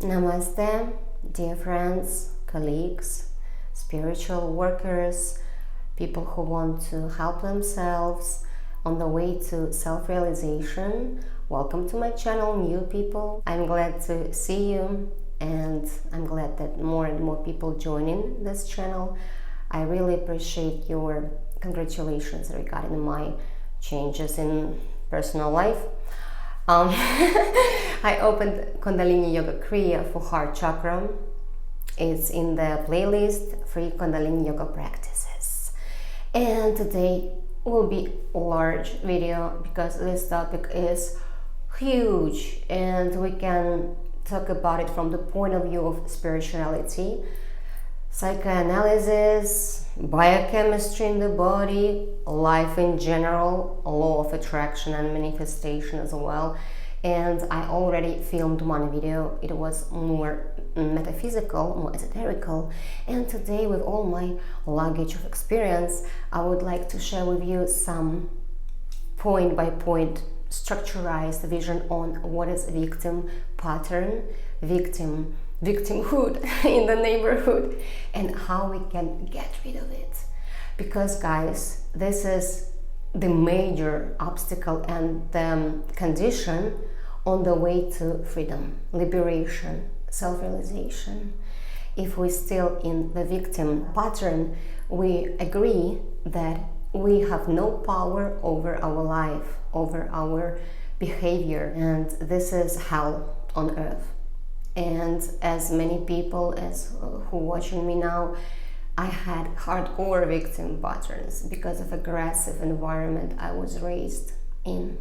Namaste, dear friends, colleagues, spiritual workers, people who want to help themselves on the way to self-realization. Welcome to my channel, new people. I'm glad to see you, and I'm glad that more and more people joining this channel. I really appreciate your congratulations regarding my changes in personal life. I opened Kundalini Yoga Kriya for heart chakra. It's in the playlist Free Kundalini Yoga Practices. And today will be a large video because this topic is huge and we can talk about it from the point of view of spirituality, psychoanalysis, biochemistry in the body, life in general, law of attraction and manifestation as well. And I already filmed one video. It was more metaphysical, more esoterical. And today, with all my luggage of experience, I would like to share with you some point by point structurized vision on what is victim pattern, victimhood in the neighborhood, and how we can get rid of it. Because guys, this is the major obstacle and the condition on the way to freedom, liberation, self-realization. If we're still in the victim pattern, we agree that we have no power over our life, over our behavior, and this is hell on earth. And as many people as who are watching me now, I had hardcore victim patterns because of aggressive environment I was raised in.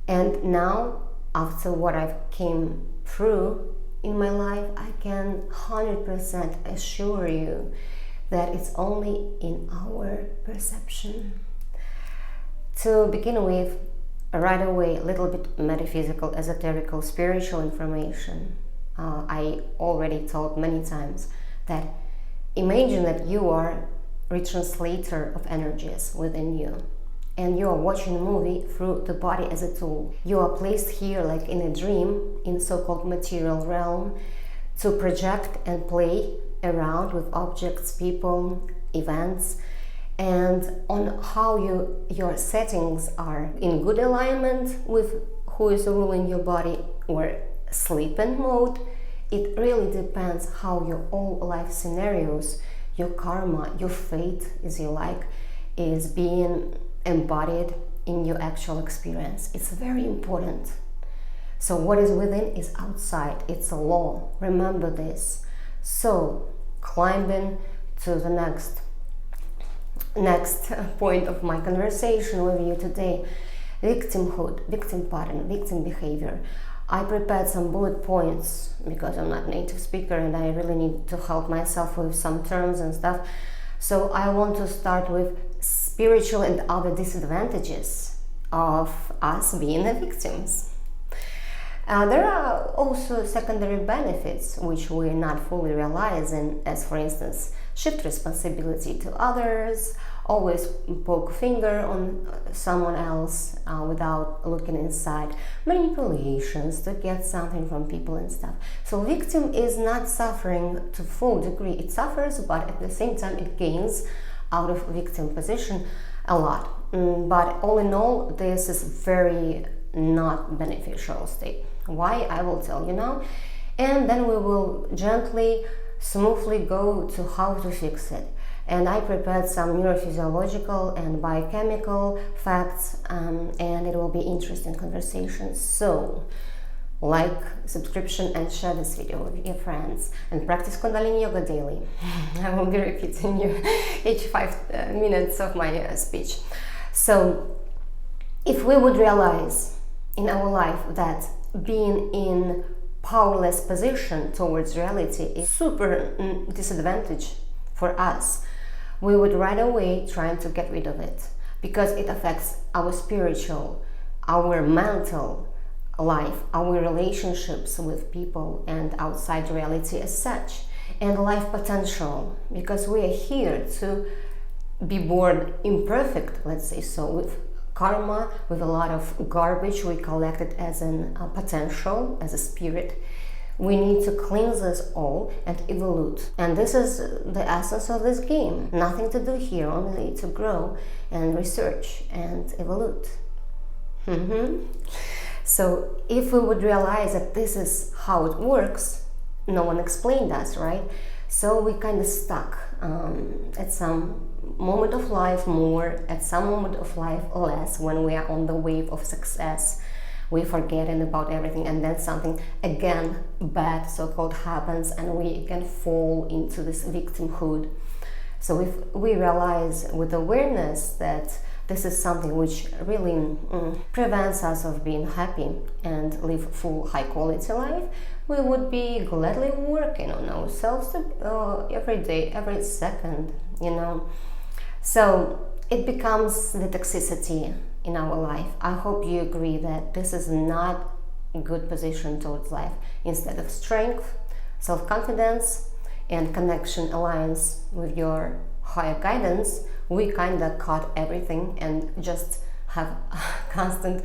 And now, after what I've came through in my life, I can 100% assure you that it's only in our perception. To begin with, right away, a little bit metaphysical, esoterical, spiritual information. I already told many times that imagine that you are a retranslator of energies within you, and you are watching a movie through the body as a tool. You are placed here like in a dream, in so-called material realm, to project and play around with objects, people, events, and on how your settings are in good alignment with who is ruling your body or sleeping mode. It really depends how your all life scenarios, your karma, your fate, as you like, is being embodied in your actual experience. It's very important. So what is within is outside. It's a law. Remember this. So climbing to the next point of my conversation with you today, victimhood, victim pattern, victim behavior. I prepared some bullet points because I'm not a native speaker and I really need to help myself with some terms and stuff. So I want to start with spiritual and other disadvantages of us being the victims. There are also secondary benefits which we're not fully realizing, as for instance, shift responsibility to others, always poke finger on someone else without looking inside, manipulations to get something from people and stuff. So victim is not suffering to full degree. It suffers, but at the same time it gains out of victim position a lot. But all in all, this is very not beneficial state. Why? I will tell you now, and then we will gently, smoothly go to how to fix it. And I prepared some neurophysiological and biochemical facts, and it will be interesting conversation. So, like, subscription, and share this video with your friends, and practice Kundalini Yoga daily. I will be repeating you each 5 minutes of my speech. So, if we would realize in our life that being in powerless position towards reality is super disadvantage for us, we would right away try to get rid of it because it affects our spiritual, our mental life, our relationships with people and outside reality as such, and life potential, because we are here to be born imperfect, let's say so, with karma, with a lot of garbage we collected as a potential, as a spirit. We need to cleanse this all and evolve. And this is the essence of this game. Nothing to do here, only to grow and research and evolve. So if we would realize that this is how it works, no one explained us, right? So we kind of stuck at some moment of life more, at some moment of life less. When we are on the wave of success, we forgetting about everything, and then something again bad so-called happens, and we again fall into this victimhood. So if we realize with awareness that this is something which really prevents us of being happy and live full high quality life, we would be gladly working on ourselves every day, every second, you know. So it becomes the toxicity in our life. I hope you agree that this is not a good position towards life. Instead of strength, self-confidence, and connection, alliance with your higher guidance, we kind of cut everything and just have a constant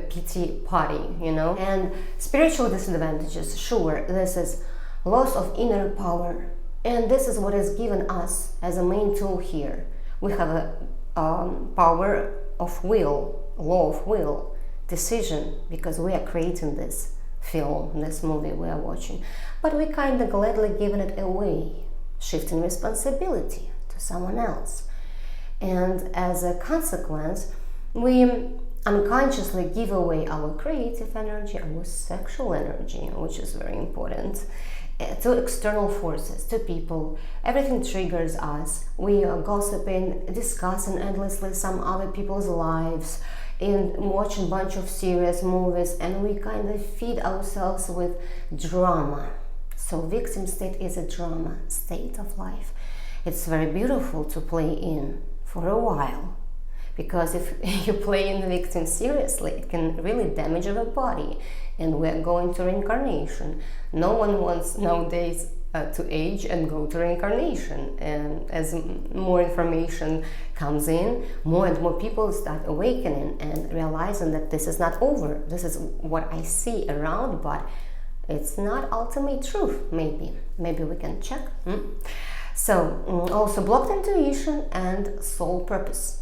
pity party, you know. And spiritual disadvantages, sure, this is loss of inner power, and this is what is given us as a main tool here. We have a power of will, law of will, decision, because we are creating this film, this movie we are watching, but we kind of gladly giving it away, shifting responsibility to someone else. And as a consequence, we unconsciously give away our creative energy, our sexual energy, which is very important, to external forces, to people. Everything triggers us. We are gossiping, discussing endlessly some other people's lives, and watching a bunch of serious movies, and we kind of feed ourselves with drama. So victim state is a drama state of life. It's very beautiful to play in for a while, because if you play in the victim seriously, it can really damage our body, and we're going to reincarnation. No one wants nowadays to age and go to reincarnation, and as more information comes in, more and more people start awakening and realizing that this is not over. This is what I see around, but it's not ultimate truth. Maybe we can check. So also blocked intuition and soul purpose.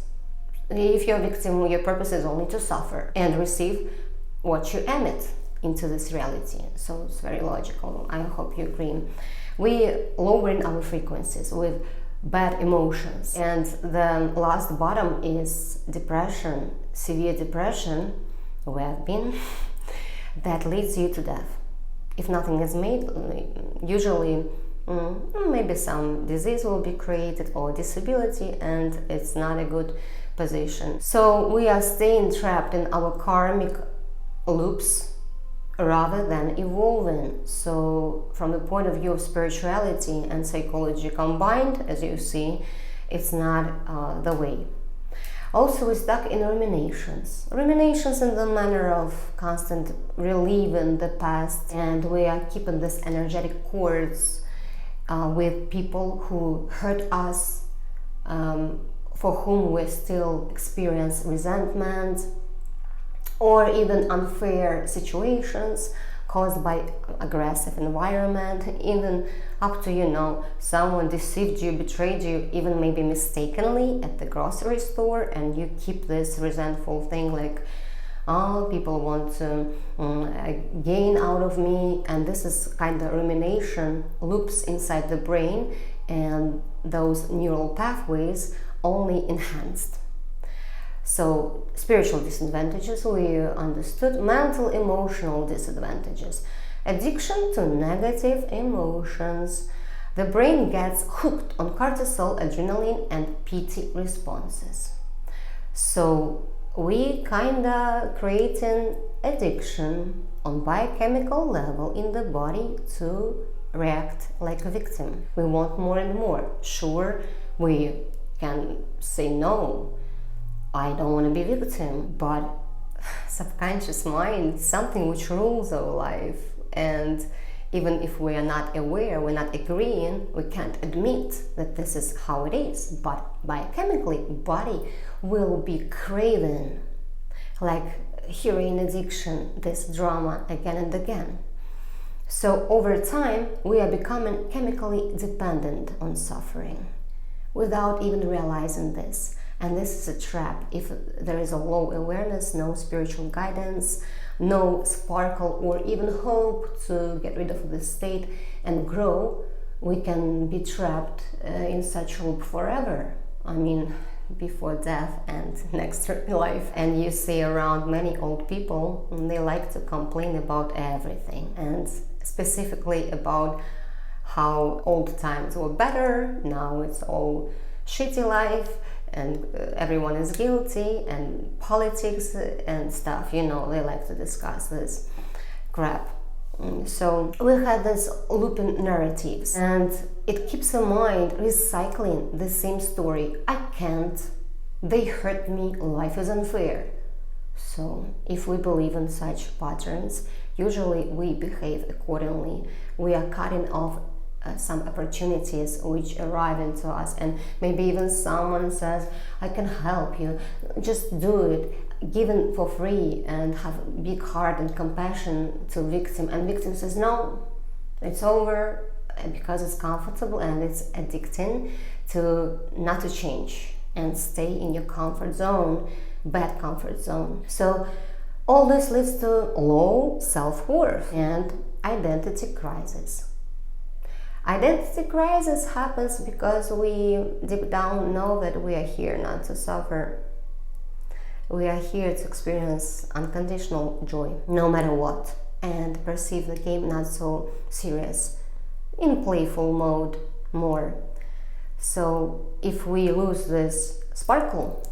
If you're a victim, your purpose is only to suffer and receive what you emit into this reality. So it's very logical. I hope you agree. We lowering our frequencies with bad emotions, and the last bottom is depression, severe depression, we have been, that leads you to death. If nothing is made, usually maybe some disease will be created or disability, and it's not a good position. So we are staying trapped in our karmic loops rather than evolving. So from the point of view of spirituality and psychology combined, as you see, it's not the way. Also, we're stuck in ruminations in the manner of constant reliving the past, and we are keeping this energetic cords with people who hurt us, for whom we still experience resentment, or even unfair situations caused by aggressive environment, even up to, someone deceived you, betrayed you, even maybe mistakenly at the grocery store, and you keep this resentful thing like, oh, people want to gain out of me, and this is kind of rumination loops inside the brain, and those neural pathways only enhanced. So spiritual disadvantages we understood, mental emotional disadvantages, addiction to negative emotions. The brain gets hooked on cortisol, adrenaline, and pity responses. So we kinda creating addiction on biochemical level in the body to react like a victim. We want more and more. Sure, we can say no, I don't want to be victim, but subconscious mind is something which rules our life, and even if we are not aware, we're not agreeing, we can't admit that this is how it is, but biochemically, body will be craving, like heroin addiction, this drama again and again. So over time, we are becoming chemically dependent on suffering without even realizing this. And this is a trap. If there is a low awareness, no spiritual guidance, no sparkle or even hope to get rid of this state and grow, we can be trapped in such a loop forever. I mean, before death and next life. And you see around many old people, they like to complain about everything, and specifically about how old times were better, now it's all shitty life, and everyone is guilty, and politics and stuff, you know, they like to discuss this crap. So we had these looping narratives, and it keeps the mind recycling the same story. I can't, they hurt me, life is unfair. So if we believe in such patterns, usually we behave accordingly. We are cutting off some opportunities which arrive into us, and maybe even someone says, I can help you, just do it, given for free, and have big heart and compassion to victim, and victim says no, it's over, because it's comfortable and it's addicting to not to change and stay in your comfort zone, bad comfort zone. So all this leads to low self-worth and identity crisis. Identity crisis happens because we deep down know that we are here not to suffer. We are here to experience unconditional joy, no matter what, and perceive the game not so serious, in playful mode more. So if we lose this sparkle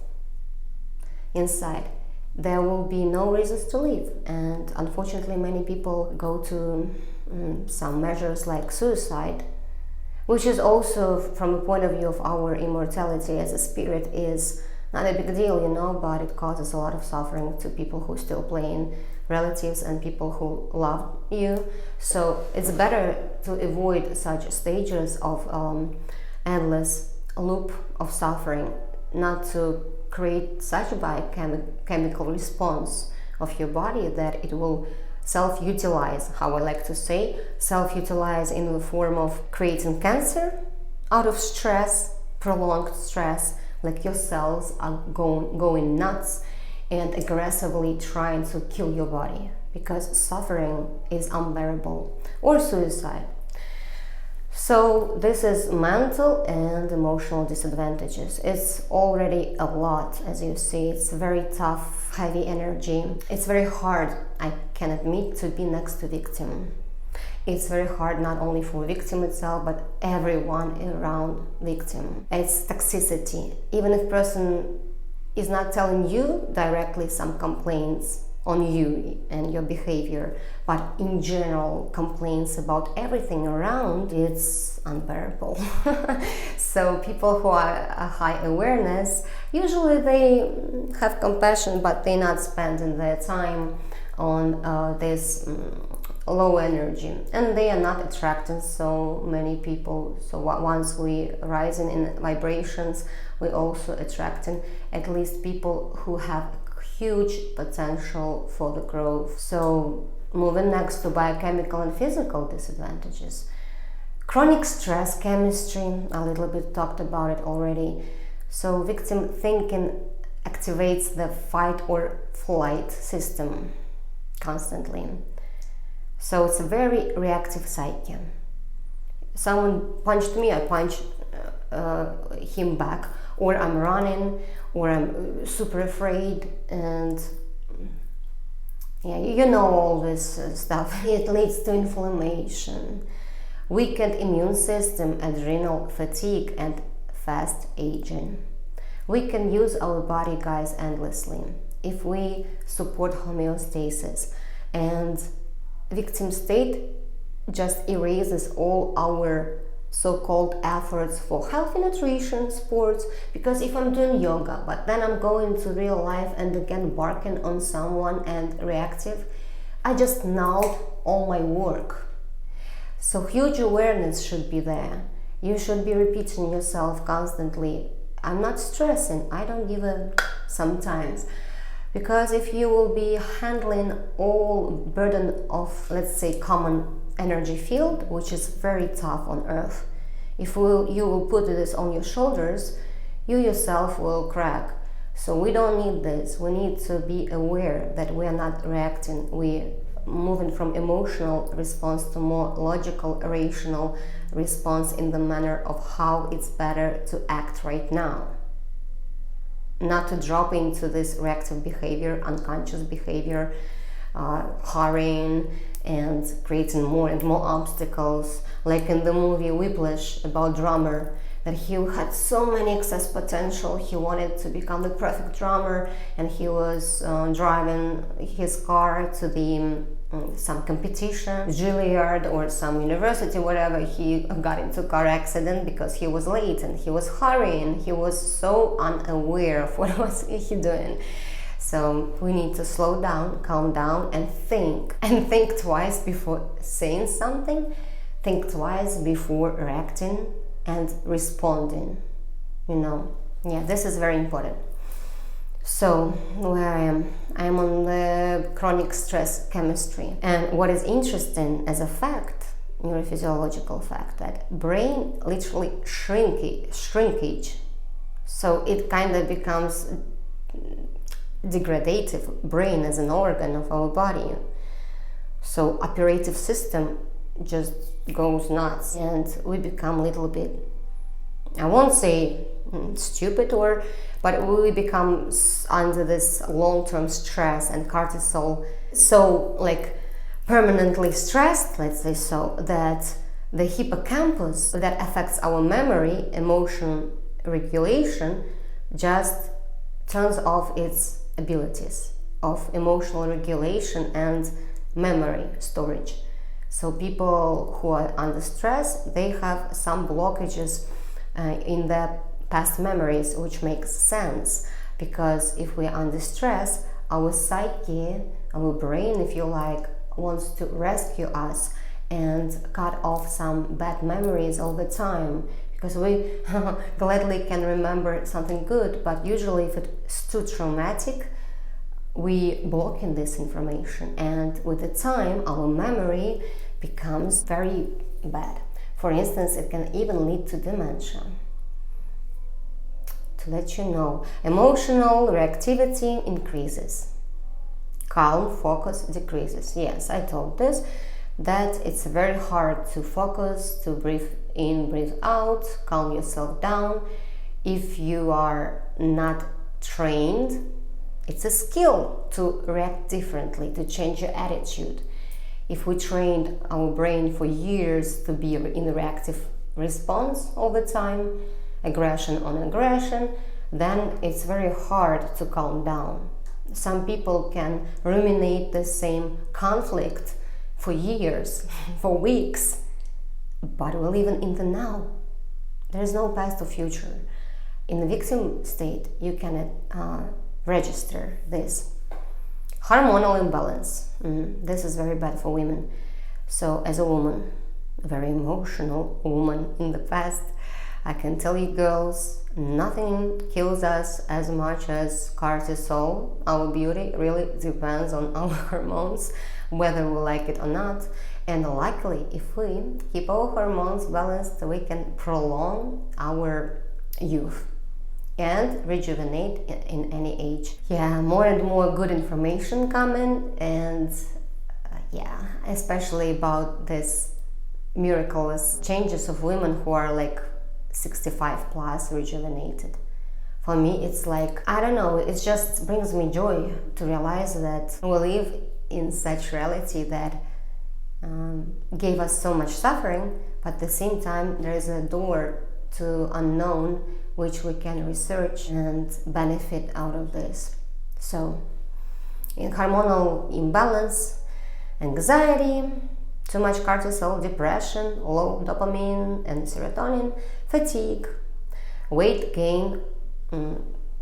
inside, there will be no reasons to live. And unfortunately, many people go to some measures like suicide, which is also, from a point of view of our immortality as a spirit, is not a big deal, you know, but it causes a lot of suffering to people who still play in relatives and people who love you. So it's better to avoid such stages of endless loop of suffering, not to create such a biochemical response of your body that it will self-utilize, how I like to say, self-utilize in the form of creating cancer out of stress, prolonged stress, like your cells are going nuts and aggressively trying to kill your body because suffering is unbearable, or suicide. So this is mental and emotional disadvantages. It's already a lot, as you see. It's very tough, heavy energy. It's very hard, I can admit, to be next to victim. It's very hard not only for victim itself, but everyone around victim. It's toxicity. Even if person is not telling you directly some complaints on you and your behavior, but in general complaints about everything around, it's unbearable. So people who are a high awareness, usually they have compassion, but they're not spending their time on this low energy, and they are not attracting so many people. So once we rising in vibrations, we also attracting at least people who have huge potential for the growth. So moving next to biochemical and physical disadvantages. Chronic stress chemistry, a little bit talked about it already. So victim thinking activates the fight or flight system constantly. So it's a very reactive psyche. Someone punched me, I punch him back, or I'm running, or I'm super afraid, and yeah, you know all this stuff. It leads to inflammation, weakened immune system, adrenal fatigue, and fast aging. We can use our body, guys, endlessly if we support homeostasis, and victim state just erases all our so-called efforts for healthy nutrition, sports, because if I'm doing yoga, but then I'm going to real life and again barking on someone and reactive, I just nulled all my work. So huge awareness should be there. You should be repeating yourself constantly, I'm not stressing, I don't give a sometimes. Because if you will be handling all burden of, let's say, common energy field which is very tough on earth. If you will put this on your shoulders, you yourself will crack. So we don't need this. We need to be aware that we are not reacting. We're moving from emotional response to more logical, rational response in the manner of how it's better to act right now. Not to drop into this reactive behavior, unconscious behavior, hurrying and creating more and more obstacles, like in the movie Whiplash about drummer, that he had so many excess potential. He wanted to become the perfect drummer, and he was driving his car to the some competition, Juilliard or some university, whatever. He got into a car accident because he was late and he was hurrying. He was so unaware of what was he doing. So we need to slow down, calm down, and think twice before saying something, think twice before reacting and responding. Yeah, this is very important. So where I am on the chronic stress chemistry, and what is interesting as a fact, neurophysiological fact, that brain literally shrinkage. So it kind of becomes degradative, brain as an organ of our body. So operative system just goes nuts, and we become a little bit, I won't say stupid, but we become under this long-term stress and cortisol, so like permanently stressed, let's say, so that the hippocampus that affects our memory, emotion regulation, just turns off its abilities of emotional regulation and memory storage. So people who are under stress, they have some blockages in their past memories, which makes sense, because if we're under stress, our psyche, our brain, if you like, wants to rescue us and cut off some bad memories all the time, because we gladly can remember something good, but usually if it's too traumatic, we block in this information, and with the time our memory becomes very bad. For instance, it can even lead to dementia. To let you know, emotional reactivity increases, calm focus decreases. Yes, I told this, that it's very hard to focus, to breathe in, breathe out, calm yourself down. If you are not trained, it's a skill to react differently, to change your attitude. If we trained our brain for years to be in reactive response all the time, aggression on aggression, then it's very hard to calm down. Some people can ruminate the same conflict for years, for weeks, but we're living in the now. There is no past or future. In the victim state, you can register this. Hormonal imbalance. This is very bad for women. So as a woman, a very emotional woman in the past, I can tell you girls, nothing kills us as much as cortisol. Our beauty really depends on our hormones, whether we like it or not. And luckily, if we keep our hormones balanced, we can prolong our youth and rejuvenate in any age. Yeah, more and more good information coming, and yeah, especially about this miraculous changes of women who are like 65 plus rejuvenated. For me, it's like, I don't know, it just brings me joy to realize that we live in such reality that gave us so much suffering, but at the same time there is a door to unknown which we can research and benefit out of this. So in hormonal imbalance, anxiety, too much cortisol, depression, low dopamine and serotonin, fatigue, weight gain,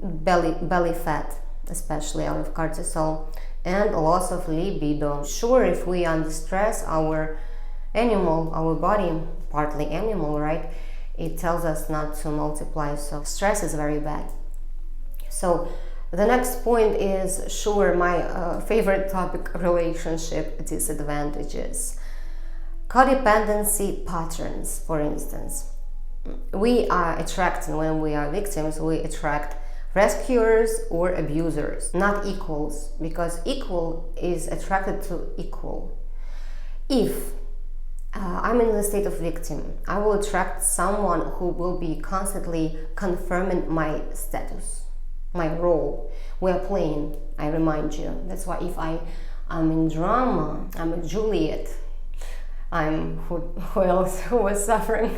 belly fat, especially out of cortisol, and loss of libido. Sure, if we under stress, our body, partly animal, right, it tells us not to multiply, so stress is very bad. So the next point is, sure, my favorite topic, relationship disadvantages. Codependency patterns, for instance. We are attracting, when we are victims, we attract rescuers or abusers, not equals, because equal is attracted to equal. If I'm in the state of victim, I will attract someone who will be constantly confirming my status, my role we are playing. I remind you. That's why if I'm in drama, I'm a Juliet. I'm who else who was suffering.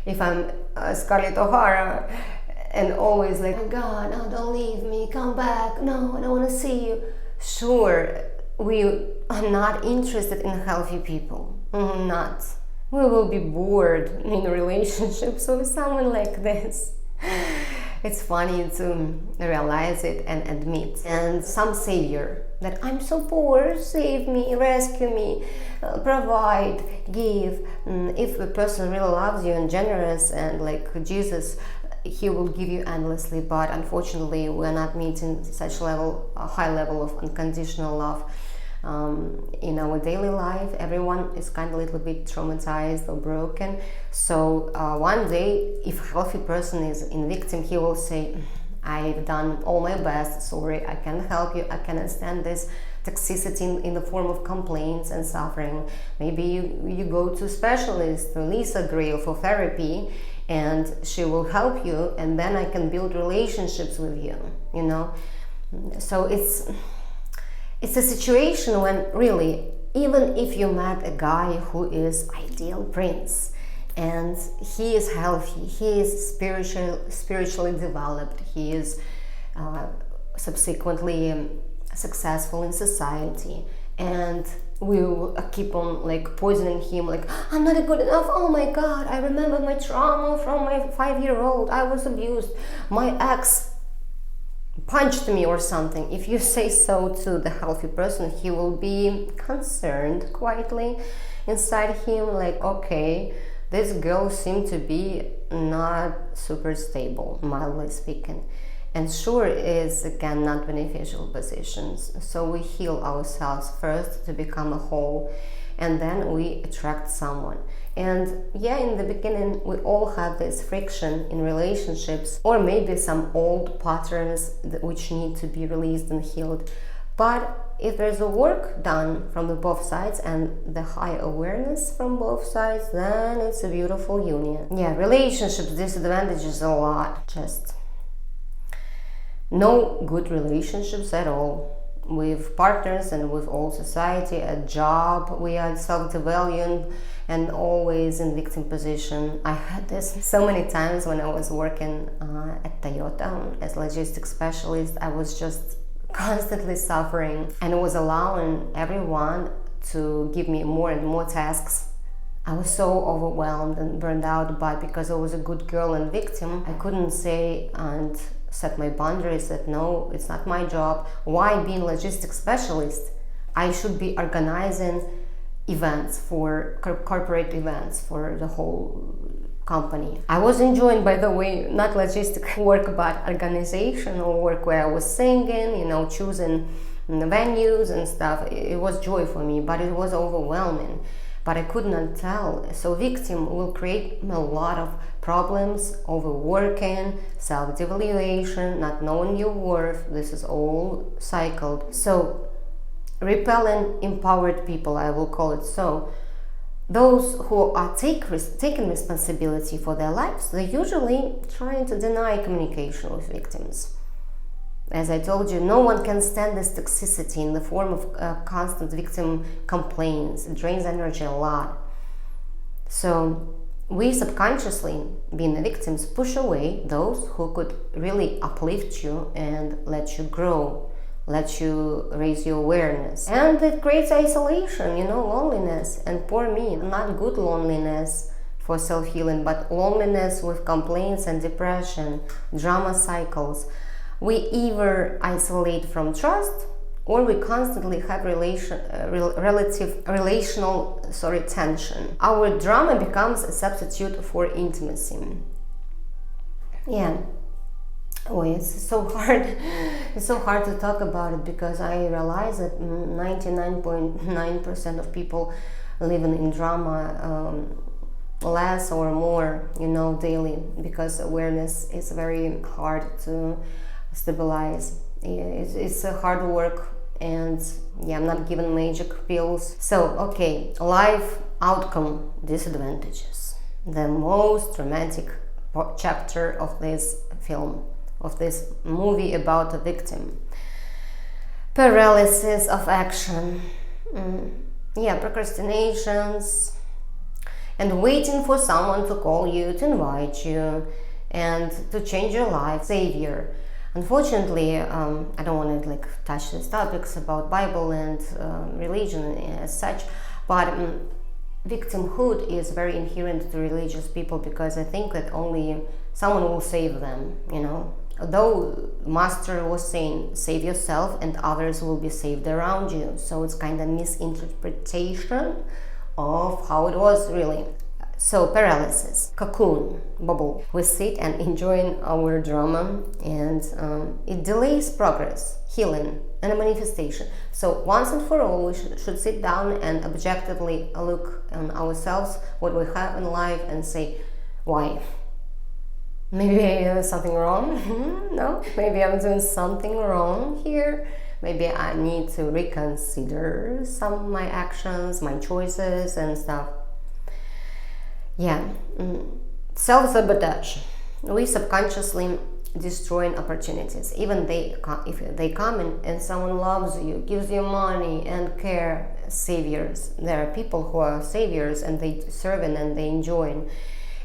If I'm Scarlett O'Hara and always like, oh God, no, don't leave me, come back, no, I don't want to see you. Sure, we are not interested in healthy people. Not. We will be bored in relationships with someone like this. It's funny to realize it and admit. And some savior that I'm so poor, save me, rescue me, provide, give. If the person really loves you and generous and like Jesus, he will give you endlessly. But unfortunately, we're not meeting such a high level of unconditional love. In our daily life, everyone is kind of a little bit traumatized or broken. So one day, if a healthy person is in victim, he will say, I've done all my best, sorry, I can't help you, I cannot stand this toxicity in the form of complaints and suffering. Maybe you go to a specialist, Lisa Gray, for therapy, and she will help you, and then I can build relationships with you, you know. So it's a situation when really, even if you met a guy who is ideal prince and he is healthy, he is spiritually developed, he is subsequently successful in society, and we will keep on like poisoning him, like, I'm not good enough, oh my God, I remember my trauma from my 5-year-old, I was abused, my ex punched me or something. If you say so to the healthy person, he will be concerned quietly inside him, like, okay, this girl seemed to be not super stable, mildly speaking, and sure is again not beneficial positions. So we heal ourselves first to become a whole, and then we attract someone. And yeah, in the beginning we all have this friction in relationships, or maybe some old patterns which need to be released and healed. But if there's a work done from the both sides and the high awareness from both sides, then it's a beautiful union. Yeah, relationships disadvantages a lot. Just no good relationships at all. With partners and with all society, a job, we are self-devaluing and always in victim position. I had this so many times when I was working at Toyota as logistics specialist. I was just constantly suffering and was allowing everyone to give me more and more tasks. I was so overwhelmed and burned out, but because I was a good girl and victim, I couldn't say and set my boundaries that no, it's not my job. Why being logistics specialist? I should be organizing events for corporate events for the whole company. I was enjoying, by the way, not logistic work but organizational work, where I was singing, you know, choosing the venues and stuff. It was joy for me, but it was overwhelming. But I could not tell. So victim will create a lot of problems, overworking, self-devaluation, not knowing your worth. This is all cycled. So repelling empowered people, I will call it so. Those who are taking responsibility for their lives, they're usually trying to deny communication with victims. As I told you, no one can stand this toxicity in the form of constant victim complaints. It drains energy a lot. So we subconsciously, being the victims, push away those who could really uplift you and let you grow, let you raise your awareness. And it creates isolation, you know, loneliness. And poor me, not good loneliness for self-healing, but loneliness with complaints and depression, drama cycles. We either isolate from trust, or we constantly have relational tension. Our drama becomes a substitute for intimacy. Yeah. Oh, it's so hard. It's so hard to talk about it, because I realize that 99.9% of people living in drama less or more, daily, because awareness is very hard to stabilize. It's a hard work, and I'm not given magic pills. So, okay, life outcome disadvantages. The most dramatic chapter of this film, of this movie about a victim. Paralysis of action. Procrastinations, and waiting for someone to call you, to invite you, and to change your life. Savior. Unfortunately, I don't want to touch these topics about Bible and religion as such, but victimhood is very inherent to religious people, because I think that only someone will save them, Though Master was saying, save yourself and others will be saved around you. So it's kind of misinterpretation of how it was really. So paralysis, cocoon, bubble. We sit and enjoying our drama, and it delays progress, healing, and a manifestation. So once and for all, we should sit down and objectively look on ourselves, what we have in life, and say, why? Maybe there's something wrong? No? Maybe I'm doing something wrong here? Maybe I need to reconsider some of my actions, my choices and stuff. Self-sabotage. We subconsciously destroying opportunities. Even if they come in and someone loves you, gives you money and care, saviors. There are people who are saviors and they serving and they enjoying.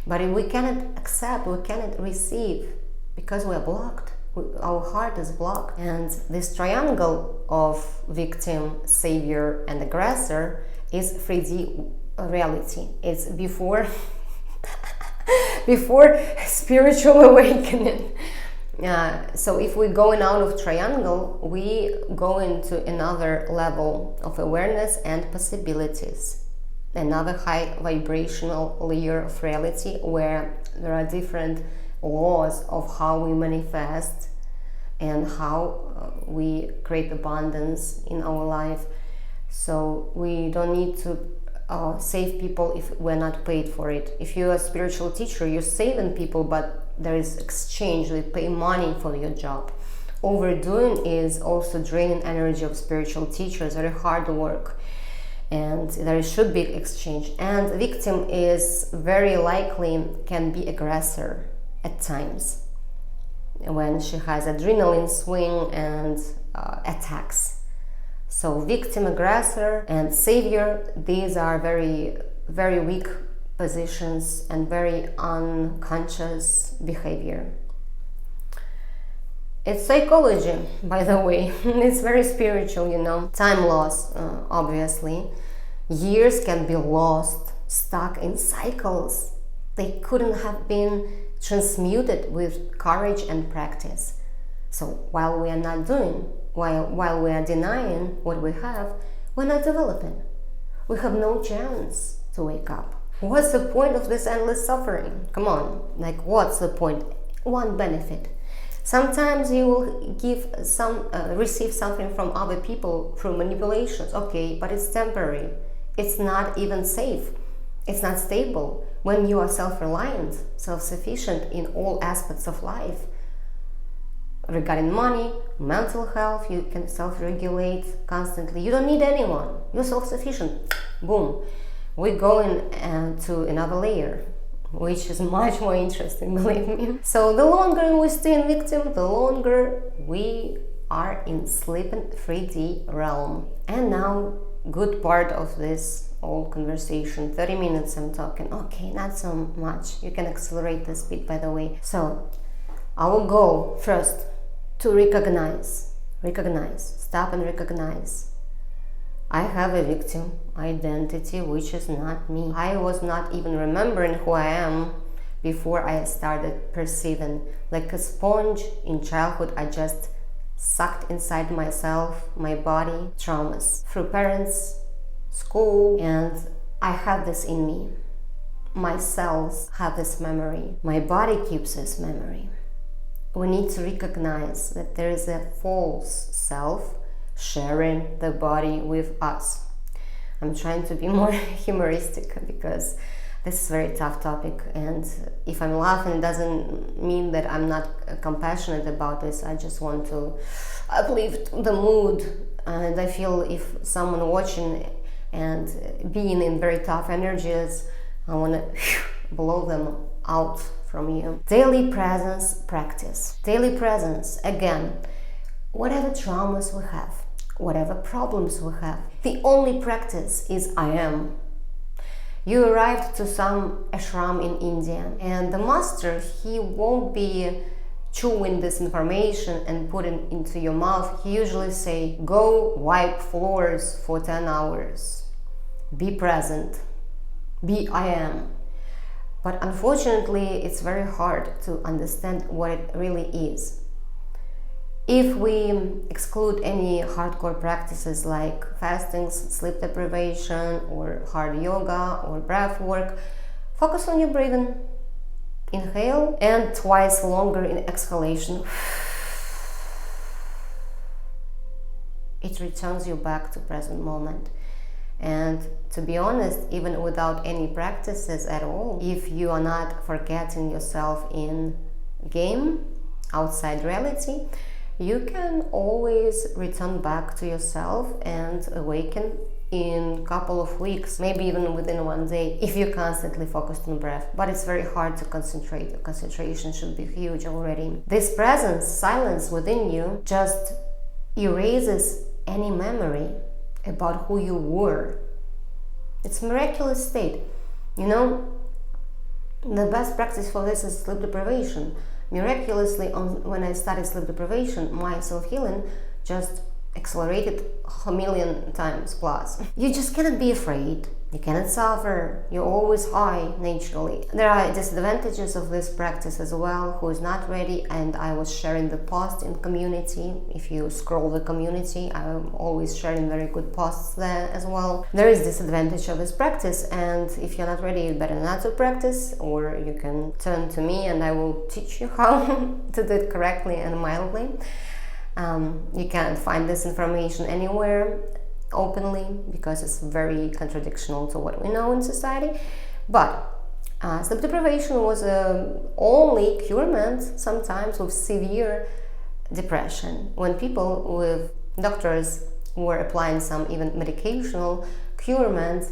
But we cannot accept, we cannot receive, because we are blocked. Our heart is blocked. And this triangle of victim, savior, and aggressor is 3D reality. It's before spiritual awakening. So if we're going out of triangle, we go into another level of awareness and possibilities. Another high vibrational layer of reality, where there are different laws of how we manifest and how we create abundance in our life. So we don't need to save people if we're not paid for it. If you're a spiritual teacher, you're saving people, but there is exchange. They pay money for your job. Overdoing is also draining energy of spiritual teachers. Very hard work. And there should be exchange. And victim is very likely can be aggressor at times, when she has adrenaline swing and attacks. So victim, aggressor, and savior, these are very, very weak positions and very unconscious behavior. It's psychology, by the way. It's very spiritual, Time loss, obviously. Years can be lost, stuck in cycles. They couldn't have been transmuted with courage and practice. So while we are not doing, while we are denying what we have, we're not developing. We have no chance to wake up. What's the point of this endless suffering? Come on, what's the point? One benefit. Sometimes you will receive something from other people through manipulations. Okay, but it's temporary. It's not even safe. It's not stable. When you are self-reliant, self-sufficient in all aspects of life, regarding money, mental health, you can self-regulate constantly. You don't need anyone. You're self-sufficient. Boom. We're going to another layer, which is much more interesting, believe me. So the longer we stay in victim, the longer we are in sleeping 3D realm. And now, good part of this whole conversation, 30 minutes I'm talking. Okay, not so much. You can accelerate the speed, by the way. So I will go first to recognize, stop and recognize. I have a victim identity which is not me. I was not even remembering who I am before I started perceiving. Like a sponge in childhood, I just sucked inside myself, my body, traumas through parents, school, and I have this in me. My cells have this memory. My body keeps this memory. We need to recognize that there is a false self sharing the body with us. I'm trying to be more humoristic because this is a very tough topic, and if I'm laughing, it doesn't mean that I'm not compassionate about this. I just want to uplift the mood, and I feel if someone watching and being in very tough energies, I want to blow them out from you. Daily presence practice. Daily presence, again, whatever traumas we have, whatever problems we have, the only practice is I am. You arrived to some ashram in India, and the master, he won't be chewing this information and putting it into your mouth. He usually say, go wipe floors for 10 hours. Be present. Be I am. But unfortunately, it's very hard to understand what it really is. If we exclude any hardcore practices like fastings, sleep deprivation, or hard yoga, or breath work, focus on your breathing. Inhale and twice longer in exhalation. It returns you back to present moment. And to be honest, even without any practices at all, if you are not forgetting yourself in game, outside reality, you can always return back to yourself and awaken in a couple of weeks, maybe even within one day, if you constantly focus on breath. But it's very hard to concentrate. The concentration should be huge already. This presence, silence within you just erases any memory about who you were. It's a miraculous state. You know, the best practice for this is sleep deprivation. Miraculously, when I started sleep deprivation, my self-healing just accelerated a million times plus. You just cannot be afraid. You cannot suffer. You're always high naturally. There are disadvantages of this practice as well, who is not ready, and I was sharing the post in community. If you scroll the community, I'm always sharing very good posts there as well. There is disadvantage of this practice, and if you're not ready, you better not to practice, or you can turn to me and I will teach you how to do it correctly and mildly. You can't find this information anywhere openly because it's very contradictional to what we know in society. But sleep deprivation was only curement sometimes with severe depression, when people with doctors were applying some even medicational curement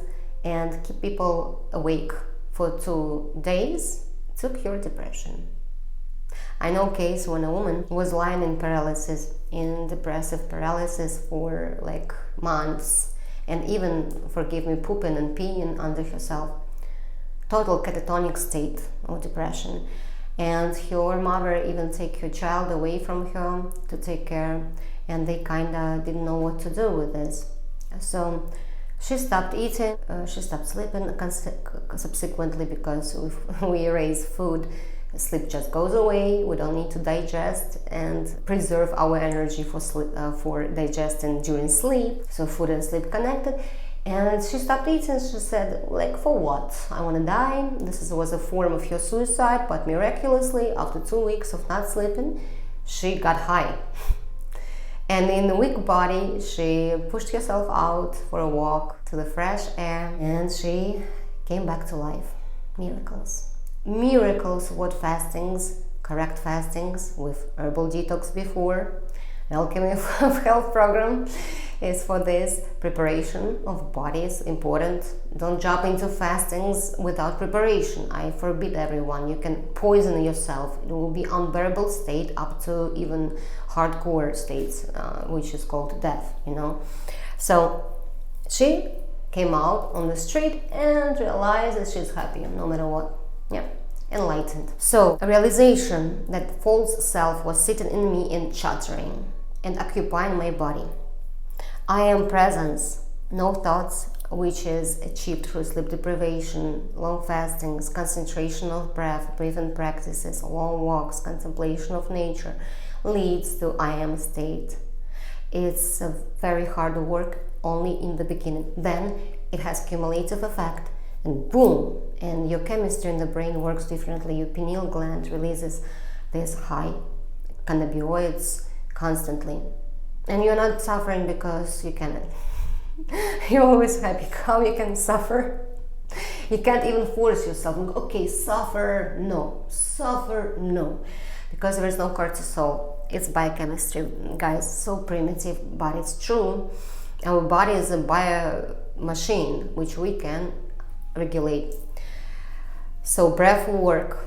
and keep people awake for 2 days to cure depression. I know a case when a woman was lying in paralysis, in depressive paralysis for like months, and even, forgive me, pooping and peeing under herself. Total catatonic state of depression. And her mother even take her child away from her to take care, and they kinda didn't know what to do with this. So she stopped eating, she stopped sleeping subsequently, because if we erase food, sleep just goes away. We don't need to digest and preserve our energy for sleep, for digesting during sleep. So food and sleep connected. And she stopped eating. She said, like, for what? I want to die. This was a form of her suicide, but miraculously, after 2 weeks of not sleeping, she got high. And in the weak body, she pushed herself out for a walk to the fresh air, and she came back to life. Miracles. Miracles. What fastings, correct fastings with herbal detox before, alchemy of health program is for this. Preparation of body is important. Don't jump into fastings without preparation. I forbid everyone. You can poison yourself. It will be unbearable state up to even hardcore states, which is called death, you know. So she came out on the street and realized that she's happy no matter what. Yeah, enlightened. So a realization that false self was sitting in me and chattering and occupying my body. I am presence, no thoughts, which is achieved through sleep deprivation, long fastings, concentration of breath, breathing practices, long walks, contemplation of nature, leads to I am state. It's a very hard work only in the beginning. Then it has cumulative effect, and boom, and your chemistry in the brain works differently. Your pineal gland releases these high cannabinoids constantly, and you're not suffering because you cannot. You're always happy. How you can suffer? You can't even force yourself. Okay, suffer, no. Suffer, no. Because there is no cortisol. It's biochemistry, guys. So primitive, but it's true. Our body is a bio machine which we can regulate. So breath work.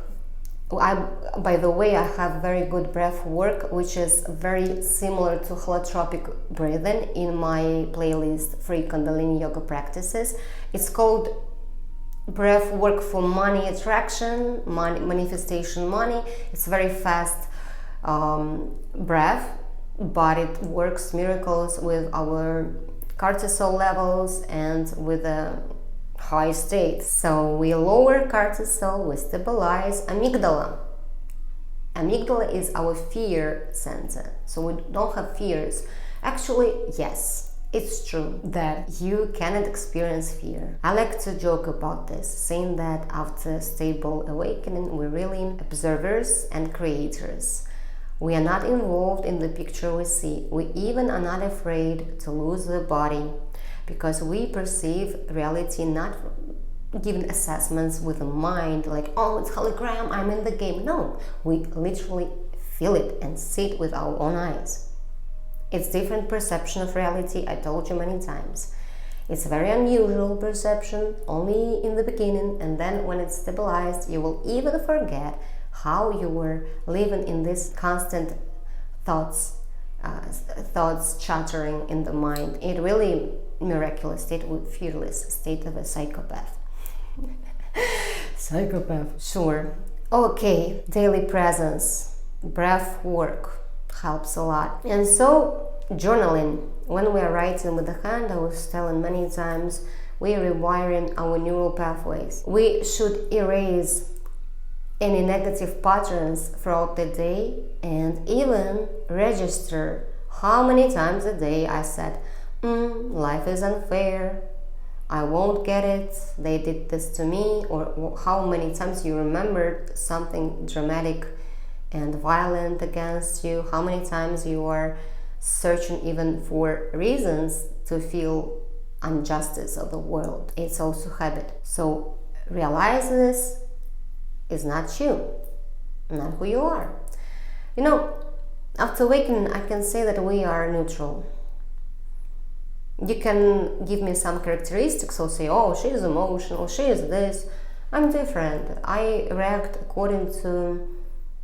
By the way, I have very good breath work, which is very similar to holotropic breathing in my playlist, Free Kundalini Yoga Practices. It's called breath work for money attraction, money manifestation, money. It's very fast breath, but it works miracles with our cortisol levels and with the high state. So we lower cortisol, we stabilize amygdala. Amygdala is our fear center, so we don't have fears. Actually, yes, it's true that you cannot experience fear. I like to joke about this, saying that after stable awakening, we're really observers and creators. We are not involved in the picture we see. We even are not afraid to lose the body, because we perceive reality not giving assessments with the mind, like, oh, it's hologram, I'm in the game. No, we literally feel it and see it with our own eyes. It's different perception of reality, I told you many times. It's a very unusual perception, only in the beginning, and then when it's stabilized, you will even forget how you were living in this constant thoughts chattering in the mind. It really miraculous state, with fearless state of a psychopath. Psychopath, sure. Okay, daily presence, breath work helps a lot. And so journaling, when we are writing with the hand, I was telling many times, we are rewiring our neural pathways. We should erase any negative patterns throughout the day and even register how many times a day I said, life is unfair, I won't get it, they did this to me, or how many times you remembered something dramatic and violent against you, how many times you are searching even for reasons to feel injustice of the world. It's also habit. So realize this is not you, not who you are. You know, after awakening, I can say that we are neutral. You can give me some characteristics or say, oh, she is emotional, she is this. I'm different. I react according to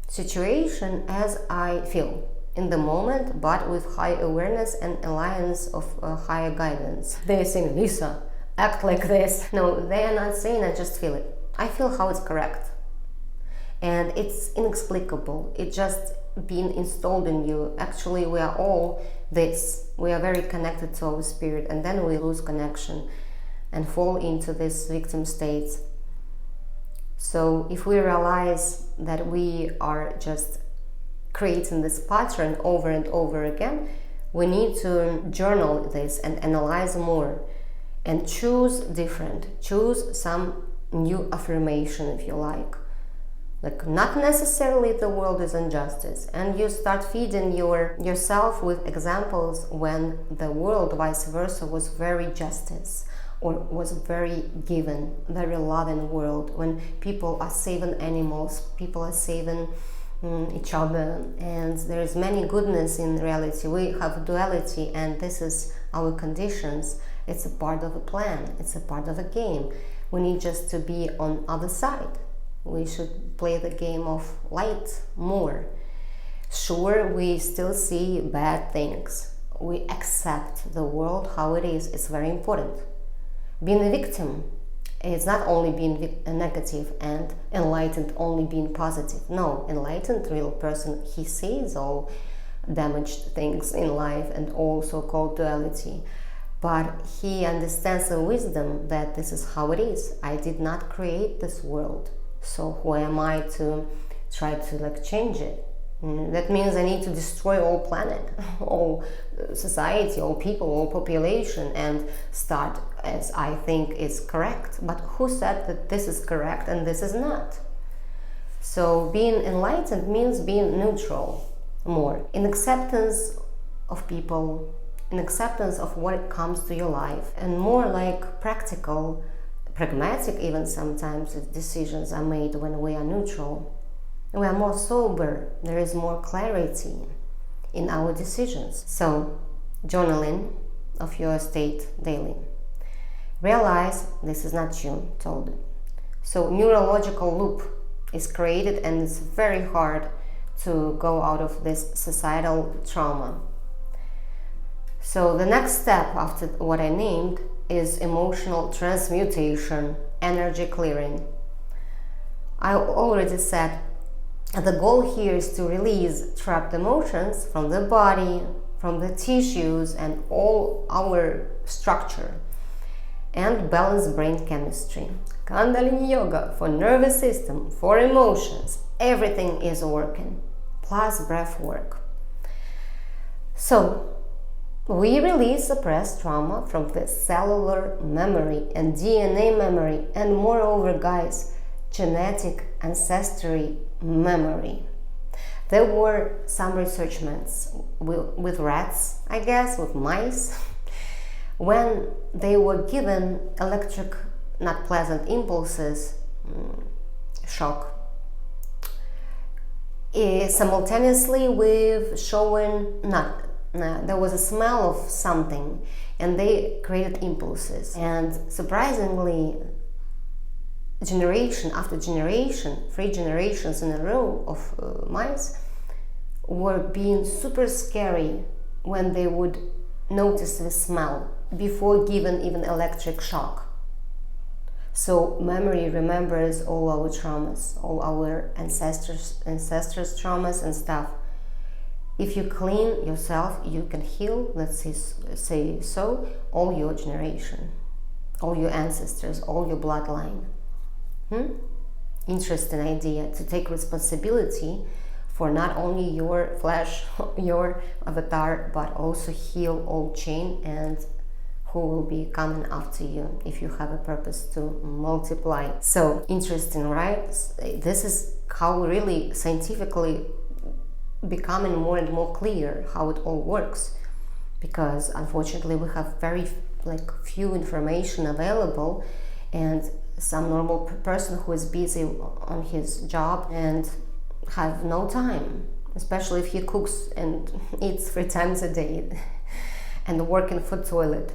situation as I feel in the moment, but with high awareness and alliance of higher guidance. They're saying, Lisa, act like this. No, they are not saying, I just feel it. I feel how it's correct. And it's inexplicable. It's just being installed in you. Actually, we are all this. We are very connected to our spirit, and then we lose connection and fall into this victim state. So if we realize that we are just creating this pattern over and over again, we need to journal this and analyze more and choose different. Choose some new affirmation, if you like. Like, not necessarily the world is injustice, and you start feeding yourself with examples when the world, vice versa, was very justice, or was very giving, very loving world, when people are saving animals, people are saving each other, and there is many goodness in reality. We have duality, and this is our conditions. It's a part of a plan, it's a part of a game. We need just to be on other side. We should play the game of light more. Sure, we still see bad things. We accept the world how it is. It's very important. Being a victim is not only being negative and enlightened only being positive. No, enlightened real person, he sees all damaged things in life and all so-called duality. But he understands the wisdom that this is how it is. I did not create this world. So who am I to try to change it? That means I need to destroy all planet, all society, all people, all population, and start as I think is correct. But who said that this is correct and this is not? So being enlightened means being neutral more, in acceptance of people, an acceptance of what it comes to your life, and more like practical, pragmatic even sometimes decisions are made when we are neutral. We are more sober, there is more clarity in our decisions. So, journaling of your state daily. Realize this is not you, told it. So, neurological loop is created, and it's very hard to go out of this societal trauma. So the next step after what I named is emotional transmutation, energy clearing. I already said the goal here is to release trapped emotions from the body, from the tissues and all our structure, and balance brain chemistry. Kundalini yoga for nervous system, for emotions, everything is working, plus breath work. So we release suppressed trauma from the cellular memory and DNA memory, and moreover, guys, genetic ancestry memory. There were some researchments with rats, I guess, with mice, when they were given electric, not pleasant impulses, shock, simultaneously with showing there was a smell of something, and they created impulses. And surprisingly, generation after generation, 3 generations in a row of mice were being super scary when they would notice the smell before given even electric shock. So memory remembers all our traumas, all our ancestors' traumas and stuff. If you clean yourself, you can heal, let's say so, all your generation, all your ancestors, all your bloodline. Interesting idea, to take responsibility for not only your flesh, your avatar, but also heal all chain and who will be coming after you if you have a purpose to multiply. So interesting, right? This is how really scientifically becoming more and more clear how it all works, because unfortunately we have very few information available, and some normal person who is busy on his job and have no time, especially if he cooks and eats 3 times a day and work in food toilet.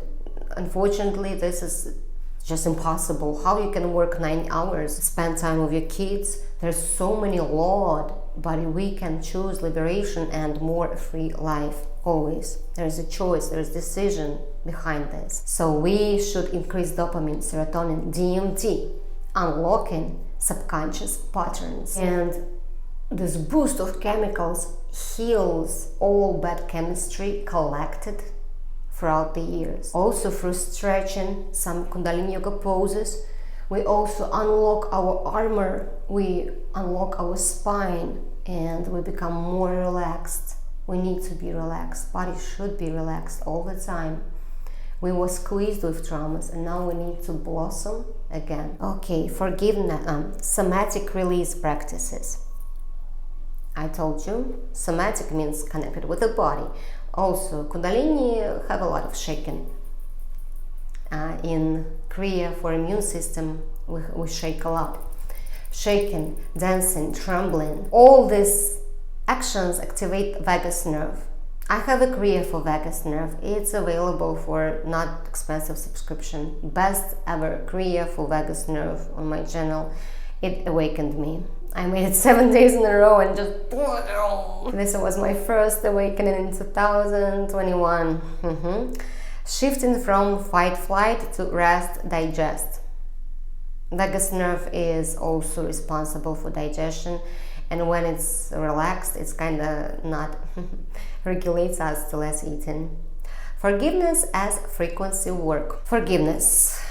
Unfortunately, this is just impossible. How you can work 9 hours, spend time with your kids? There's so many laws, but we can choose liberation and more free life. Always there's a choice, there's decision behind this. So we should increase dopamine, serotonin, DMT, unlocking subconscious patterns. And this boost of chemicals heals all bad chemistry collected throughout the years. Also through stretching, some Kundalini yoga poses, we also unlock our armor, we unlock our spine, and we become more relaxed. We need to be relaxed. Body should be relaxed all the time. We were squeezed with traumas, and now we need to blossom again. Okay, forgiveness, somatic release practices. I told you, somatic means connected with the body. Also, Kundalini have a lot of shaking. In Korea, for immune system, we shake a lot. Shaking, dancing, trembling, all these actions activate vagus nerve. I have a Kriya for vagus nerve. It's available for not expensive subscription. Best ever Kriya for vagus nerve on my channel. It awakened me. I made it 7 days in a row and just... This was my first awakening in 2021. Shifting from fight-flight to rest-digest. Vagus nerve is also responsible for digestion, and when it's relaxed, it's kind of not regulates us to less eating. Forgiveness as frequency work. Forgiveness.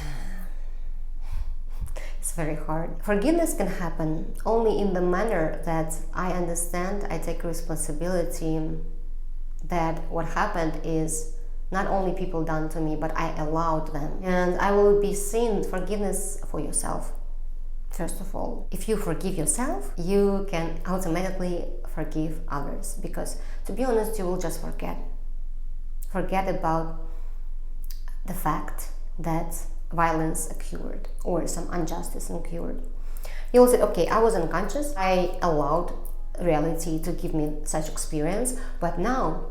It's very hard. Forgiveness can happen only in the manner that I understand, I take responsibility that what happened is not only people done to me, but I allowed them. And I will be seeing forgiveness for yourself. First of all, if you forgive yourself, you can automatically forgive others, because to be honest, you will just forget. forget about the fact that violence occurred or some injustice occurred. You will say, okay, I was unconscious, I allowed reality to give me such experience, but now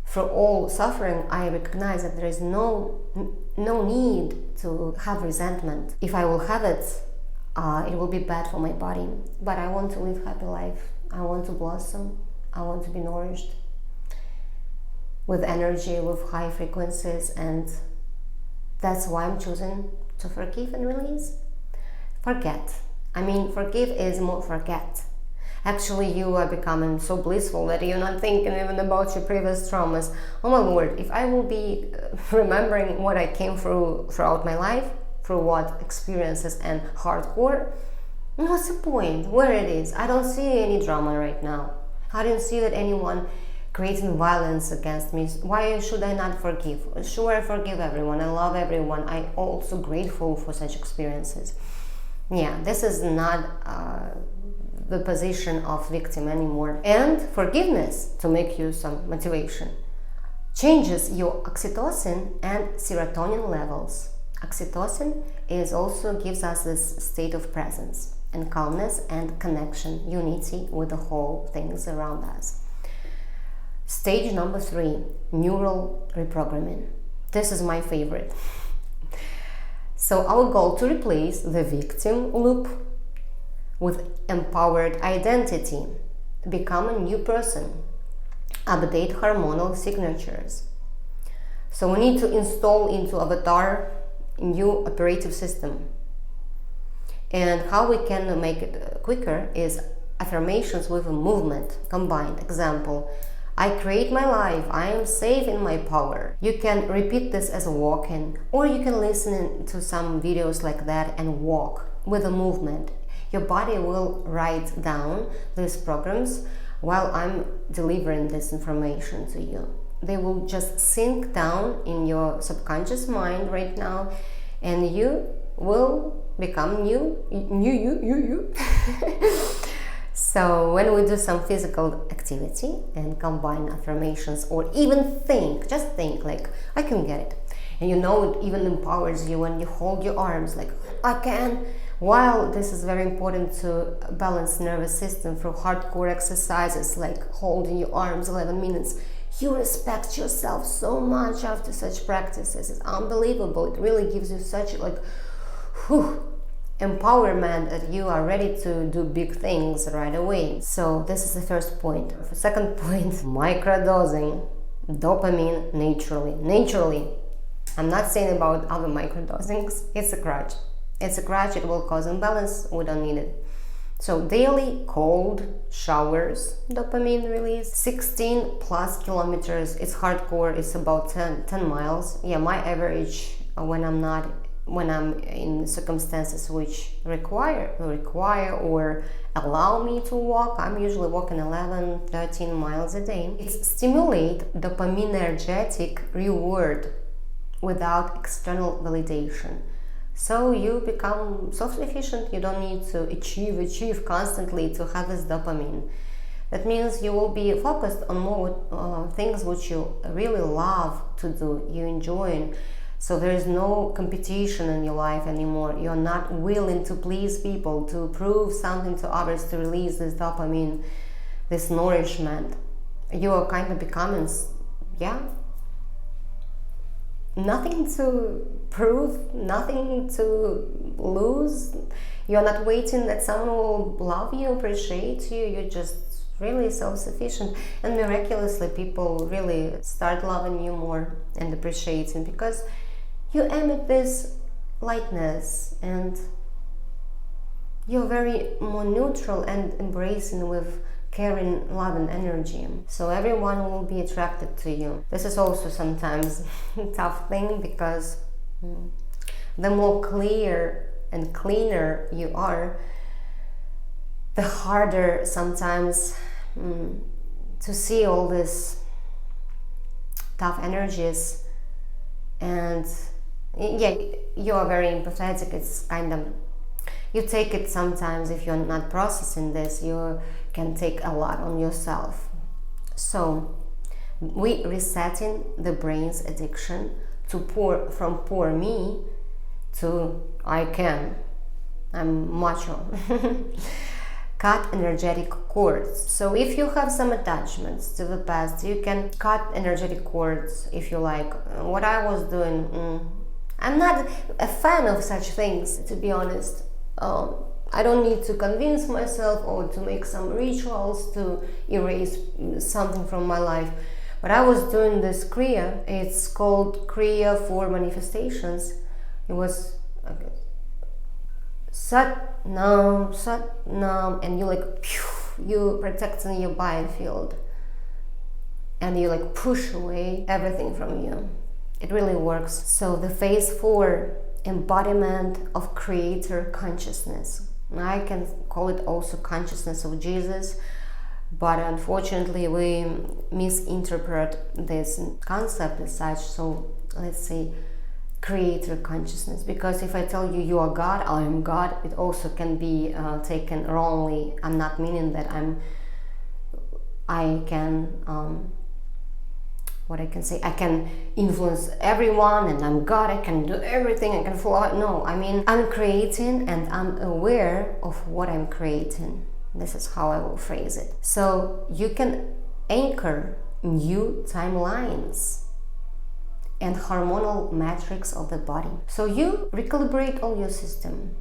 for all suffering I recognize that there is no need to have resentment. If I will have it, it will be bad for my body, but I want to live a happy life. I want to blossom. I want to be nourished with energy, with high frequencies, and that's why I'm choosing to forgive and release. Forget. I mean, forgive is more forget. Actually, you are becoming so blissful that you're not thinking even about your previous traumas. Oh my Lord, if I will be remembering what I came through throughout my life, through what experiences and hardcore, what's the point? Where it is? I don't see any drama right now. I don't see that anyone creating violence against me. Why should I not forgive? Sure, I forgive everyone. I love everyone. I'm also grateful for such experiences. Yeah, this is not the position of victim anymore. And forgiveness, to make you some motivation, changes your oxytocin and serotonin levels. Oxytocin gives us this state of presence and calmness and connection, unity with the whole things around us. Stage number 3, neural reprogramming. This is my favorite. So our goal to replace the victim loop with empowered identity, become a new person, update hormonal signatures. So we need to install into avatar a new operative system. And how we can make it quicker is affirmations with a movement combined. Example, I create my life, I am safe in my power. You can repeat this as a walk-in, or you can listen to some videos like that and walk with a movement. Your body will write down these programs while I'm delivering this information to you. They will just sink down in your subconscious mind right now, and you will become you. So when we do some physical activity and combine affirmations, or even just think like, I can get it. And you know, it even empowers you when you hold your arms like, I can. While this is very important to balance nervous system through hardcore exercises like holding your arms 11 minutes, you respect yourself so much after such practices. It's unbelievable. It really gives you such empowerment that you are ready to do big things right away. So this is the first point. The second point, microdosing dopamine naturally. I'm not saying about other microdosings. It's a crutch. It will cause imbalance. We don't need it. So daily cold showers, dopamine release, 16 plus kilometers. It's hardcore. It's about 10 miles. Yeah, my average when I'm in circumstances which require or allow me to walk, I'm usually walking 11-13 miles a day. It stimulates dopaminergic reward without external validation. So you become self-sufficient. You don't need to achieve constantly to have this dopamine. That means you will be focused on more things which you really love to do, you enjoy. So there is no competition in your life anymore. You're not willing to please people, to prove something to others, to release this dopamine, this nourishment. You are kind of becoming, nothing to prove, nothing to lose. You're not waiting that someone will love you, appreciate you. You're just really self-sufficient, and miraculously people really start loving you more and appreciating, because you emit this lightness and you're very more neutral and embracing with caring, loving energy. So everyone will be attracted to you. This is also sometimes a tough thing, because the more clear and cleaner you are, the harder sometimes to see all these tough energies. And yeah, you are very empathetic. It's kind of, you take it sometimes, if you're not processing this, you can take a lot on yourself. So We resetting the brain's addiction to from poor me to I can. I'm macho. Cut energetic cords. So if you have some attachments to the past, you can cut energetic cords if you like. What I was doing, I'm not a fan of such things, to be honest. I don't need to convince myself or to make some rituals to erase something from my life. But I was doing this Kriya. It's called Kriya for manifestations. It was Sat Nam, and you like, you protecting your biofield. And you like push away everything from you. It really works. So the phase 4, embodiment of creator consciousness. I can call it also consciousness of Jesus, but unfortunately we misinterpret this concept as such. So let's say creator consciousness, because if I tell you you are God, I am God, it also can be taken wrongly. I'm not meaning that I can what I can say, I can influence everyone and I'm God, I can do everything, I can fly. No, I mean I'm creating and I'm aware of what I'm creating. This is how I will phrase it. So you can anchor new timelines and hormonal matrix of the body. So you recalibrate all your system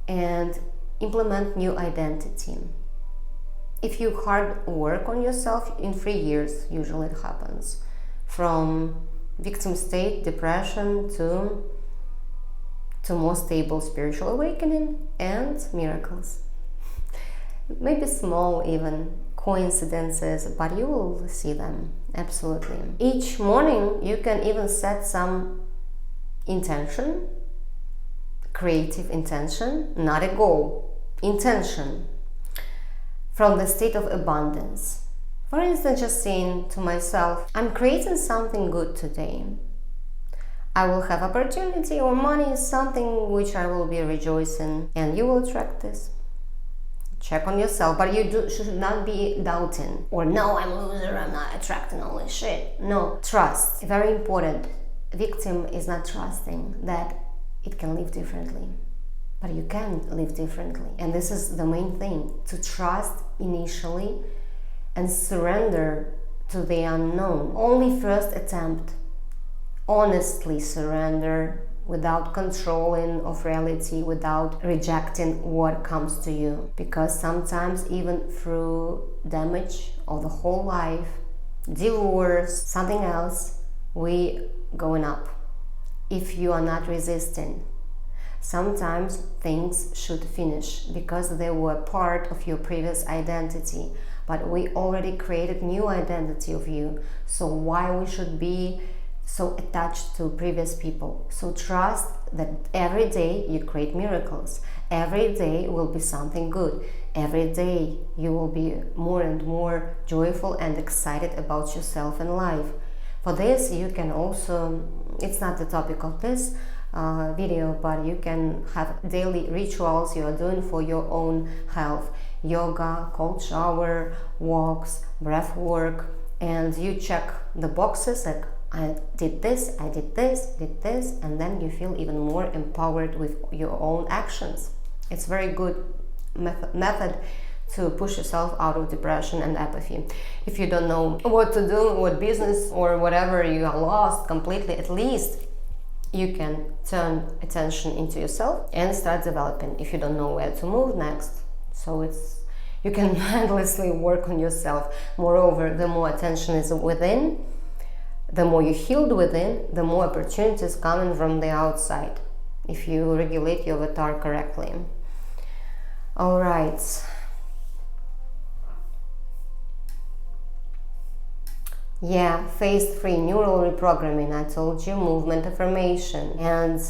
and implement new identity. If you hard work on yourself, in 3 years usually it happens, from victim state, depression to more stable spiritual awakening and miracles. Maybe small even coincidences, but you will see them, absolutely. Each morning you can even set some intention, creative intention, not a goal, intention, from the state of abundance. For instance, just saying to myself, I'm creating something good today. I will have opportunity or money, something which I will be rejoicing, and you will attract this. Check on yourself, but you should not be doubting or no, I'm a loser, I'm not attracting all this shit. No, trust, very important. Victim is not trusting that it can live differently, but you can live differently. And this is the main thing, to trust initially and surrender to the unknown. Only first attempt, honestly surrender without controlling of reality, without rejecting what comes to you. Because sometimes even through damage of the whole life, divorce, something else, we going up. If you are not resisting, sometimes things should finish because they were part of your previous identity, but we already created new identity of you. So why we should be so attached to previous people? So trust that every day you create miracles. Every day will be something good. Every day you will be more and more joyful and excited about yourself and life. For this you can also, it's not the topic of this video, but you can have daily rituals you are doing for your own health. Yoga, cold shower, walks, breath work, and you check the boxes like I did this, I did this, did this, and then you feel even more empowered with your own actions. It's very good method to push yourself out of depression and apathy. If you don't know what to do, what business or whatever, you are lost completely, at least you can turn attention into yourself and start developing if you don't know where to move next. So you can endlessly work on yourself. Moreover, the more attention is within, the more you healed within, the more opportunities coming from the outside, if you regulate your avatar correctly. All right. Yeah, phase 3, neural reprogramming, I told you, movement affirmation, and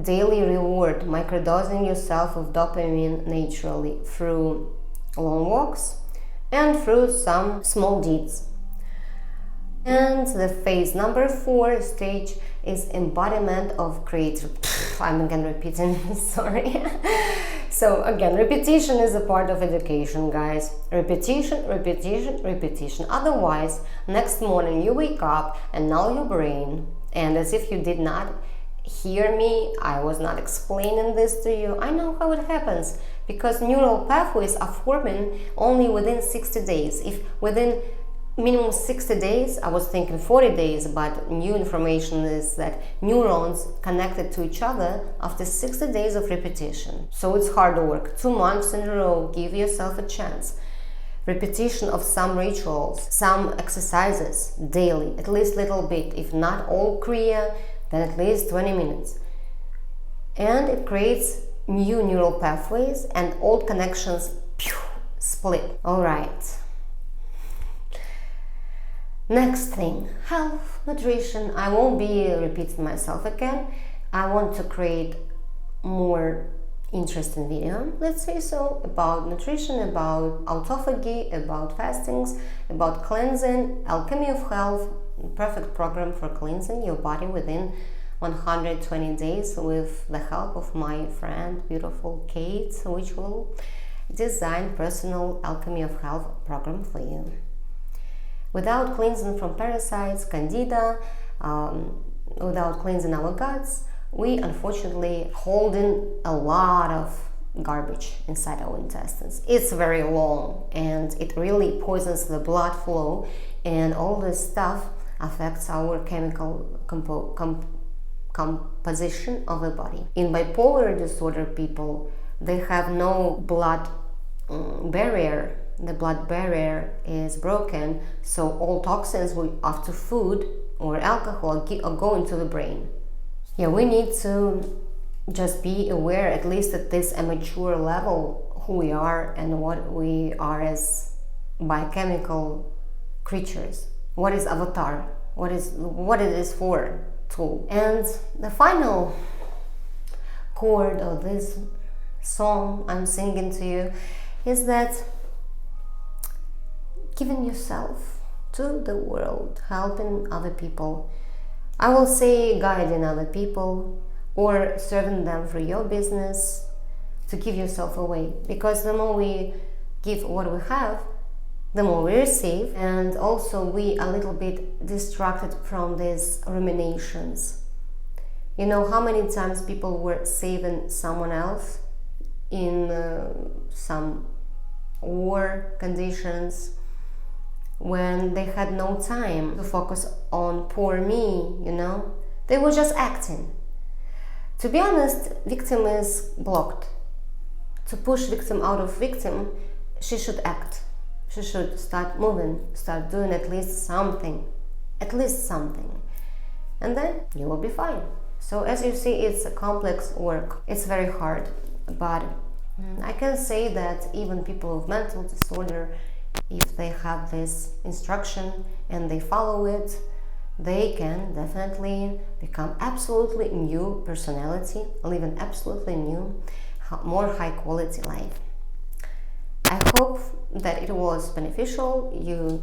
daily reward, microdosing yourself of dopamine naturally through long walks and through some small deeds. And the phase number 4 stage is embodiment of creator. I'm again repeating, sorry. So again, repetition is a part of education, guys. Repetition, repetition, repetition. Otherwise, next morning you wake up and now your brain, and as if you did not hear me, I was not explaining this to you. I know how it happens, because neural pathways are forming only within 60 days. If within minimum 60 days, I was thinking 40 days, but new information is that neurons connected to each other after 60 days of repetition. So it's hard work. 2 months in a row, give yourself a chance. Repetition of some rituals, some exercises daily, at least little bit. If not all Kriya, then at least 20 minutes. And it creates new neural pathways and old connections split. All right. Next thing, health, nutrition. I won't be repeating myself again. I want to create more interesting video, let's say so, about nutrition, about autophagy, about fastings, about cleansing, alchemy of health, perfect program for cleansing your body within 120 days with the help of my friend, beautiful Kate, which will design personal alchemy of health program for you. Without cleansing from parasites, candida, without cleansing our guts, we unfortunately holding a lot of garbage inside our intestines. It's very long and it really poisons the blood flow, and all this stuff affects our chemical composition of the body. In bipolar disorder, people, they have no blood barrier. The blood barrier is broken, so all toxins after food or alcohol go into the brain. Yeah, we need to just be aware, at least at this immature level, who we are and what we are as biochemical creatures. What is avatar? What it is for tool. And the final chord of this song I'm singing to you is that giving yourself to the world, helping other people. I will say guiding other people or serving them through your business, to give yourself away. Because the more we give what we have, the more we receive, and also we a little bit distracted from these ruminations. You know how many times people were saving someone else in some war conditions, when they had no time to focus on poor me, you know? They were just acting. To be honest, victim is blocked. To push victim out of victim, she should act. She should start moving, start doing at least something. At least something. And then you will be fine. So as you see, it's a complex work. It's very hard. But I can say that even people with mental disorder, if they have this instruction and they follow it, they can definitely become absolutely new personality, live an absolutely new, more high quality life. I hope that it was beneficial. You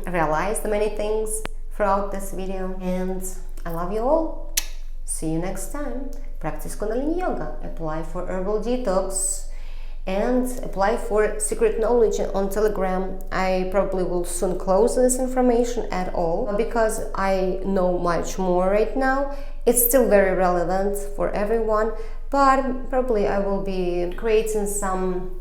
realized many things throughout this video, and I love you all. See you next time. Practice Kundalini yoga, apply for herbal detox, and apply for secret knowledge on Telegram. I probably will soon close this information at all, because I know much more right now. It's still very relevant for everyone, but probably I will be creating some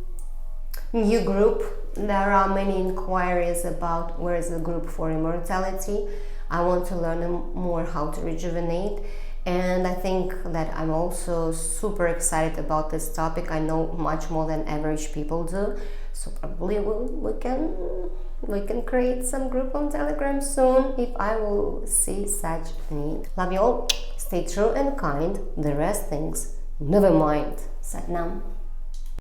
new group. There are many inquiries about where is the group for immortality. I want to learn more how to rejuvenate. And I think that I'm also super excited about this topic. I know much more than average people do. So probably we can create some group on Telegram soon if I will see such need. Love you all. Stay true and kind. The rest things, never mind. Sat Nam.